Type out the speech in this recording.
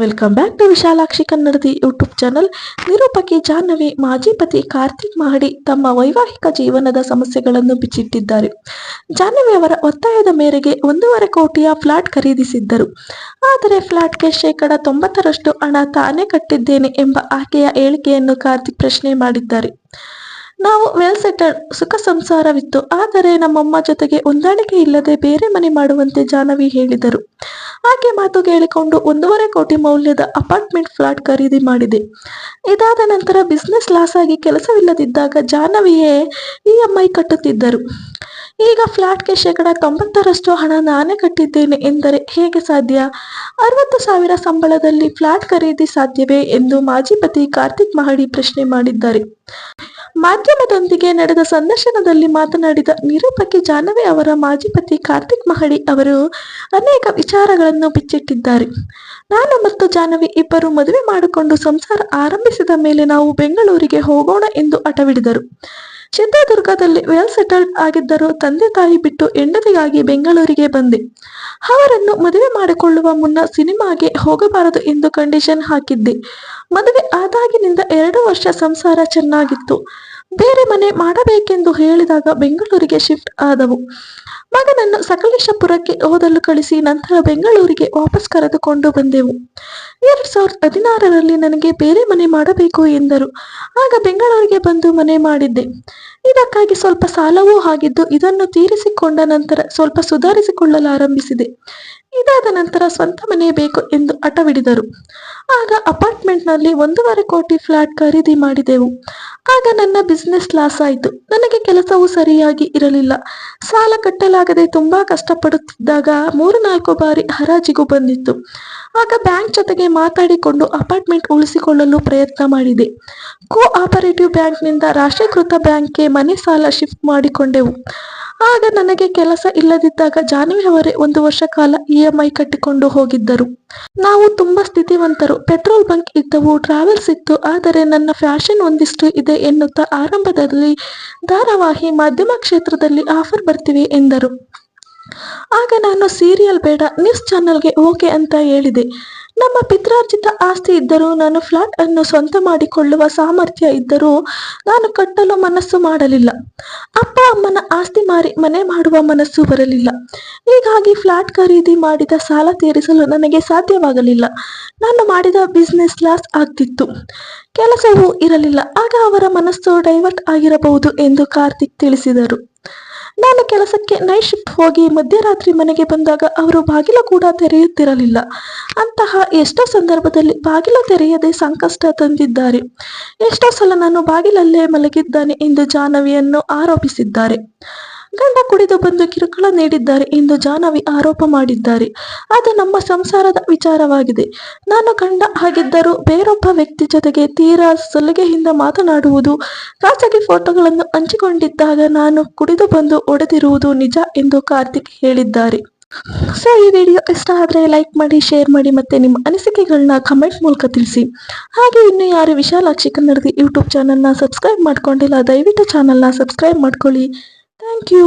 Welcome back to Vishalakshi ಕನ್ನಡದಿ YouTube channel. ನಿರೂಪಕಿ ಜಾಹ್ನವಿ ಮಾಜಿ ಪತಿ ಕಾರ್ತಿಕ್ ಮಹಡಿ ತಮ್ಮ ವೈವಾಹಿಕ ಜೀವನದ ಸಮಸ್ಯೆಗಳನ್ನು ಬಿಚ್ಚಿಟ್ಟಿದ್ದಾರೆ. ಜಾಹ್ನವಿ ಅವರ ಒತ್ತಾಯದ ಮೇರೆಗೆ 1.5 ಕೋಟಿಯ ಫ್ಲಾಟ್ ಖರೀದಿಸಿದ್ದರು. ಆದರೆ ಫ್ಲಾಟ್ಗೆ ಶೇಕಡ 90ರಷ್ಟು ಹಣ ತಾನೇ ಕಟ್ಟಿದ್ದೇನೆ ಎಂಬ ಆಕೆಯ ಹೇಳಿಕೆಯನ್ನು ಕಾರ್ತಿಕ್ ಪ್ರಶ್ನೆ ಮಾಡಿದ್ದಾರೆ. ನಾವು ವೆಲ್ ಸೆಟಲ್ಡ್, ಸುಖ ಸಂಸಾರವಿತ್ತು. ಆದರೆ ನಮ್ಮಮ್ಮ ಜೊತೆಗೆ ಹೊಂದಾಣಿಕೆ ಇಲ್ಲದೆ ಬೇರೆ ಮನೆ ಮಾಡುವಂತೆ ಜಾಹ್ನವಿ ಹೇಳಿದರು. ಆಕೆ ಮಾತು ಕೇಳಿಕೊಂಡು 1.5 ಕೋಟಿ ಮೌಲ್ಯದ ಅಪಾರ್ಟ್ಮೆಂಟ್ ಫ್ಲಾಟ್ ಖರೀದಿ ಮಾಡಿದೆ. ಇದಾದ ನಂತರ ಬಿಸ್ನೆಸ್ ಲಾಸ್ ಆಗಿ ಕೆಲಸವಿಲ್ಲದಿದ್ದಾಗ ಜಾಹ್ನವಿಯೇ ಇಎಂಐ ಕಟ್ಟುತ್ತಿದ್ದರು. ಈಗ ಫ್ಲಾಟ್ಗೆ ಶೇಕಡ 90ರಷ್ಟು ಹಣ ನಾನೇ ಕಟ್ಟಿದ್ದೇನೆ ಎಂದರೆ ಹೇಗೆ ಸಾಧ್ಯ? 60,000 ಸಂಬಳದಲ್ಲಿ ಫ್ಲಾಟ್ ಖರೀದಿ ಸಾಧ್ಯವೇ ಎಂದು ಮಾಜಿ ಪತಿ ಕಾರ್ತಿಕ್ ಮಹಡಿ ಪ್ರಶ್ನೆ ಮಾಡಿದ್ದಾರೆ. ಮಾಧ್ಯಮದೊಂದಿಗೆ ನಡೆದ ಸಂದರ್ಶನದಲ್ಲಿ ಮಾತನಾಡಿದ ನಿರೂಪಕಿ ಜಾಹ್ನವಿ ಅವರ ಮಾಜಿ ಪತಿ ಕಾರ್ತಿಕ್ ಮಹಡಿ ಅವರು ಅನೇಕ ವಿಚಾರಗಳನ್ನು ಬಿಚ್ಚಿಟ್ಟಿದ್ದಾರೆ. ನಾನು ಮತ್ತು ಜಾಹ್ನವಿ ಇಬ್ಬರು ಮದುವೆ ಮಾಡಿಕೊಂಡು ಸಂಸಾರ ಆರಂಭಿಸಿದ ಮೇಲೆ ನಾವು ಬೆಂಗಳೂರಿಗೆ ಹೋಗೋಣ ಎಂದು ಹಠವಿಡಿದರು. ಚಿತ್ರದುರ್ಗದಲ್ಲಿ ವೆಲ್ ಸೆಟಲ್ಡ್ ಆಗಿದ್ದರೂ ತಂದೆ ತಾಯಿ ಬಿಟ್ಟು ಹೆಂಡತಿಗಾಗಿ ಬೆಂಗಳೂರಿಗೆ ಬಂದೆ. ಅವರನ್ನು ಮದುವೆ ಮಾಡಿಕೊಳ್ಳುವ ಮುನ್ನ ಸಿನಿಮಾಗೆ ಹೋಗಬಾರದು ಎಂದು ಕಂಡೀಷನ್ ಹಾಕಿದ್ದೆ. ಮದುವೆ ಆದಾಗಿನಿಂದ 2 ವರ್ಷ ಸಂಸಾರ ಚೆನ್ನಾಗಿತ್ತು. ಬೇರೆ ಮನೆ ಮಾಡಬೇಕೆಂದು ಹೇಳಿದಾಗ ಬೆಂಗಳೂರಿಗೆ ಶಿಫ್ಟ್ ಆದವು. ಮಗನನ್ನು ಸಕಲೇಶಪುರಕ್ಕೆ ಓದಲು ಕಳಿಸಿ ನಂತರ ಬೆಂಗಳೂರಿಗೆ ವಾಪಸ್ ಕರೆದುಕೊಂಡು ಬಂದೆವು. 2016ರಲ್ಲಿ ನನಗೆ ಬೇರೆ ಮನೆ ಮಾಡಬೇಕು ಎಂದರು. ಆಗ ಬೆಂಗಳೂರಿಗೆ ಬಂದು ಮನೆ ಮಾಡಿದ್ದೆ. ಇದಕ್ಕಾಗಿ ಸ್ವಲ್ಪ ಸಾಲವೂ ಆಗಿದ್ದು, ಇದನ್ನು ತೀರಿಸಿಕೊಂಡ ನಂತರ ಸ್ವಲ್ಪ ಸುಧಾರಿಸಿಕೊಳ್ಳಲಾರಂಭಿಸಿದೆ. ಇದಾದ ನಂತರ ಸ್ವಂತ ಮನೆ ಬೇಕು ಎಂದು ಹಠವಿಡಿದರು. ಆಗ ಅಪಾರ್ಟ್ಮೆಂಟ್ನಲ್ಲಿ 1.5 ಕೋಟಿ ಫ್ಲಾಟ್ ಖರೀದಿ ಮಾಡಿದೆವು. ಆಗ ನನ್ನ ಬಿಸ್ನೆಸ್ ಲಾಸ್ ಆಯಿತು. ನನಗೆ ಕೆಲಸವೂ ಸರಿಯಾಗಿ ಇರಲಿಲ್ಲ. ಸಾಲ ಕಟ್ಟಲಾಗದೆ ತುಂಬಾ ಕಷ್ಟಪಡುತ್ತಿದ್ದಾಗ 3-4 ಬಾರಿ ಹರಾಜಿಗೂ ಬಂದಿತ್ತು. ಆಗ ಬ್ಯಾಂಕ್ ಜೊತೆಗೆ ಮಾತಾಡಿಕೊಂಡು ಅಪಾರ್ಟ್ಮೆಂಟ್ ಉಳಿಸಿಕೊಳ್ಳಲು ಪ್ರಯತ್ನ ಮಾಡಿದೆ. ಕೋ-ಆಪರೇಟಿವ್ ಬ್ಯಾಂಕ್ನಿಂದ ರಾಷ್ಟ್ರೀಕೃತ ಬ್ಯಾಂಕ್ಗೆ ಮನೆ ಸಾಲ ಶಿಫ್ಟ್ ಮಾಡಿಕೊಂಡೆವು. ಆಗ ನನಗೆ ಕೆಲಸ ಇಲ್ಲದಿದ್ದಾಗ ಜಾಹ್ನವಿ ಅವರೇ 1 ವರ್ಷ ಕಾಲ ಇಎಂಐ ಕಟ್ಟಿಕೊಂಡು ಹೋಗಿದ್ದರು. ನಾವು ತುಂಬಾ ಸ್ಥಿತಿವಂತರು. ಪೆಟ್ರೋಲ್ ಬಂಕ್ ಇದ್ದವು, ಟ್ರಾವೆಲ್ಸ್ ಇತ್ತು. ಆದರೆ ನನ್ನ ಫ್ಯಾಷನ್ ಒಂದಿಷ್ಟು ಇದೆ ಎನ್ನುತ್ತಾ ಆರಂಭದಲ್ಲಿ ಧಾರಾವಾಹಿ, ಮಾಧ್ಯಮ ಕ್ಷೇತ್ರದಲ್ಲಿ ಆಫರ್ ಬರ್ತಿವೆ ಎಂದರು. ಆಗ ನಾನು ಸೀರಿಯಲ್ ಬೇಡ, ನ್ಯೂಸ್ ಚಾನೆಲ್ಗೆ ಓಕೆ ಅಂತ ಹೇಳಿದೆ. ನಮ್ಮ ಪಿತ್ರಾರ್ಜಿತ ಆಸ್ತಿ ಇದ್ದರೂ, ನಾನು ಫ್ಲಾಟ್ ಅನ್ನು ಸ್ವಂತ ಮಾಡಿಕೊಳ್ಳುವ ಸಾಮರ್ಥ್ಯ ಇದ್ದರೂ ನಾನು ಕಟ್ಟಲು ಮನಸ್ಸು ಮಾಡಲಿಲ್ಲ. ಅಪ್ಪ ಅಮ್ಮನ ಆಸ್ತಿ ಮಾರಿ ಮನೆ ಮಾಡುವ ಮನಸ್ಸು ಬರಲಿಲ್ಲ. ಹೀಗಾಗಿ ಫ್ಲಾಟ್ ಖರೀದಿ ಮಾಡಿದ ಸಾಲ ತೀರಿಸಲು ನನಗೆ ಸಾಧ್ಯವಾಗಲಿಲ್ಲ. ನಾನು ಮಾಡಿದ ಬಿಸ್ನೆಸ್ ಲಾಸ್ ಆಗ್ತಿತ್ತು. ಕೆಲಸವೂ ಇರಲಿಲ್ಲ. ಆಗ ಅವರ ಮನಸ್ಸು ಡೈವರ್ಟ್ ಆಗಿರಬಹುದು ಎಂದು ಕಾರ್ತಿಕ್ ತಿಳಿಸಿದರು. ನಾನು ಕೆಲಸಕ್ಕೆ ನೈಟ್ ಶಿಫ್ಟ್ ಹೋಗಿ ಮಧ್ಯರಾತ್ರಿ ಮನೆಗೆ ಬಂದಾಗ ಅವರು ಬಾಗಿಲು ಕೂಡ ತೆರೆಯುತ್ತಿರಲಿಲ್ಲ. ಅಂತಹ ಎಷ್ಟೋ ಸಂದರ್ಭದಲ್ಲಿ ಬಾಗಿಲು ತೆರೆಯದೆ ಸಂಕಷ್ಟ ತಂದಿದ್ದಾರೆ. ಎಷ್ಟೋ ಸಲ ನಾನು ಬಾಗಿಲಲ್ಲೇ ಮಲಗಿದ್ದಾನೆ ಎಂದು ಜಾಹ್ನವಿಯನ್ನು ಆರೋಪಿಸಿದ್ದಾರೆ. ಗಂಡ ಕುಡಿದು ಬಂದು ಕಿರುಕುಳ ನೀಡಿದ್ದಾರೆ ಎಂದು ಜಾಹ್ನವಿ ಆರೋಪ ಮಾಡಿದ್ದಾರೆ. ಅದು ನಮ್ಮ ಸಂಸಾರದ ವಿಚಾರವಾಗಿದೆ. ನಾನು ಗಂಡ ಆಗಿದ್ದರೂ ಬೇರೊಬ್ಬ ವ್ಯಕ್ತಿ ಜೊತೆಗೆ ತೀರಾ ಸಲುಗೆಯಿಂದ ಮಾತನಾಡುವುದು, ಖಾಸಗಿ ಫೋಟೋಗಳನ್ನು ಹಂಚಿಕೊಂಡಿದ್ದಾಗ ನಾನು ಕುಡಿದು ಬಂದು ಹೊಡೆದಿರುವುದು ನಿಜ ಎಂದು ಕಾರ್ತಿಕ್ ಹೇಳಿದ್ದಾರೆ. ಸೊ ಈ ವಿಡಿಯೋ ಇಷ್ಟ ಆದರೆ ಲೈಕ್ ಮಾಡಿ, ಶೇರ್ ಮಾಡಿ ಮತ್ತು ನಿಮ್ಮ ಅನಿಸಿಕೆಗಳನ್ನ ಕಮೆಂಟ್ ಮೂಲಕ ತಿಳಿಸಿ. ಹಾಗೆ ಇನ್ನು ಯಾರು ವಿಶಾಲಾಕ್ಷಿ ಕನ್ನಡದ ಯೂಟ್ಯೂಬ್ ಚಾನಲ್ನ ಸಬ್ಸ್ಕ್ರೈಬ್ ಮಾಡ್ಕೊಂಡಿಲ್ಲ, ದಯವಿಟ್ಟು ಚಾನಲ್ನ ಸಬ್ಸ್ಕ್ರೈಬ್ ಮಾಡ್ಕೊಳ್ಳಿ. Thank you.